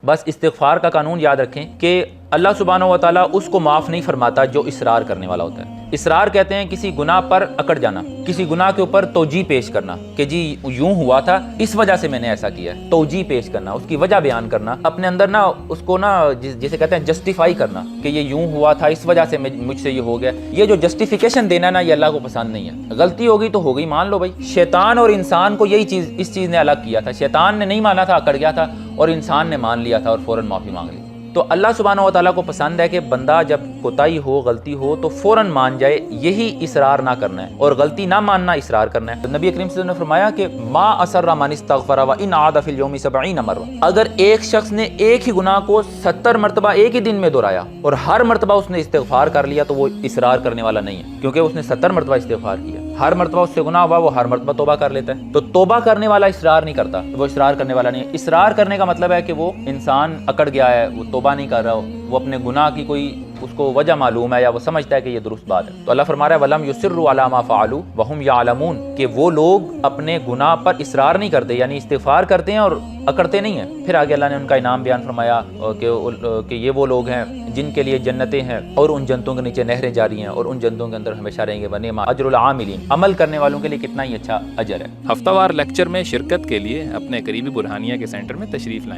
بس استغفار کا قانون یاد رکھیں کہ اللہ سبحانہ و تعالیٰ اس کو معاف نہیں فرماتا جو اصرار کرنے والا ہوتا ہے۔ اصرار کہتے ہیں کسی گناہ پر اکڑ جانا، کسی گناہ کے اوپر توجیہ پیش کرنا کہ جی یوں ہوا تھا، اس وجہ سے میں نے ایسا کیا ہے، توجیہ پیش کرنا، اس کی وجہ بیان کرنا، اپنے اندر نا اس کو نا جسے کہتے ہیں جسٹیفائی کرنا کہ یہ یوں ہوا تھا، اس وجہ سے مجھ سے یہ ہو گیا۔ یہ جو جسٹیفیکیشن دینا نا، یہ اللہ کو پسند نہیں ہے۔ غلطی ہو گئی تو ہو گئی، مان لو بھائی۔ شیطان اور انسان کو یہی چیز، اس چیز نے الگ کیا تھا۔ شیطان نے نہیں مانا تھا، اکڑ گیا تھا، اور انسان نے مان لیا تھا اور فوراً معافی مانگ لی۔ تو اللہ سبحانہ و تعالیٰ کو پسند ہے کہ بندہ جب کوتاہی ہو، غلطی ہو تو فوراً مان جائے، یہی اصرار نہ کرنا ہے، اور غلطی نہ ماننا اصرار کرنا ہے۔ نبی کریم صلی اللہ علیہ وسلم نے فرمایا کہ ما اسر من استغفر وان عاد فی اليوم 70 مرہ، اگر ایک شخص نے ایک ہی گناہ کو 70 مرتبہ ایک ہی دن میں دہرایا اور ہر مرتبہ اس نے استغفار کر لیا تو وہ اصرار کرنے والا نہیں ہے، کیونکہ اس نے 70 مرتبہ استغفار کیا، ہر مرتبہ اس سے گناہ ہوا، وہ ہر مرتبہ توبہ کر لیتا ہے۔ تو توبہ کرنے والا اصرار نہیں کرتا، وہ اصرار کرنے والا نہیں ہے۔ اصرار کرنے کا مطلب ہے کہ وہ انسان اکڑ گیا ہے، وہ توبہ نہیں کر رہا ہو، وہ اپنے گناہ کی کوئی اس کو وجہ معلوم ہے، یا وہ سمجھتا ہے کہ یہ درست بات ہے۔ تو اللہ فرما رہا ہے وَلَمْ يُصِرُّوا عَلَىٰ مَا فَعَلُوا وَهُمْ يَعْلَمُونَ، کہ وہ لوگ اپنے گناہ پر اصرار نہیں کرتے، یعنی استغفار کرتے ہیں اور اکڑتے نہیں ہیں۔ پھر آگے اللہ نے ان کا انعام بیان فرمایا کہ یہ وہ لوگ ہیں جن کے لیے جنتیں ہیں اور ان جنتوں کے نیچے نہریں جاری ہیں، اور ان جنتوں کے اندر ہمیشہ رہیں گے۔ وَنِعْمَ أَجْرُ الْعَامِلِينَ، عمل کرنے والوں کے لیے کتنا ہی اچھا اجر ہے۔ ہفتہ وار لیکچر میں شرکت کے لیے اپنے قریبی برہانیہ کے سینٹر میں تشریف لائیں۔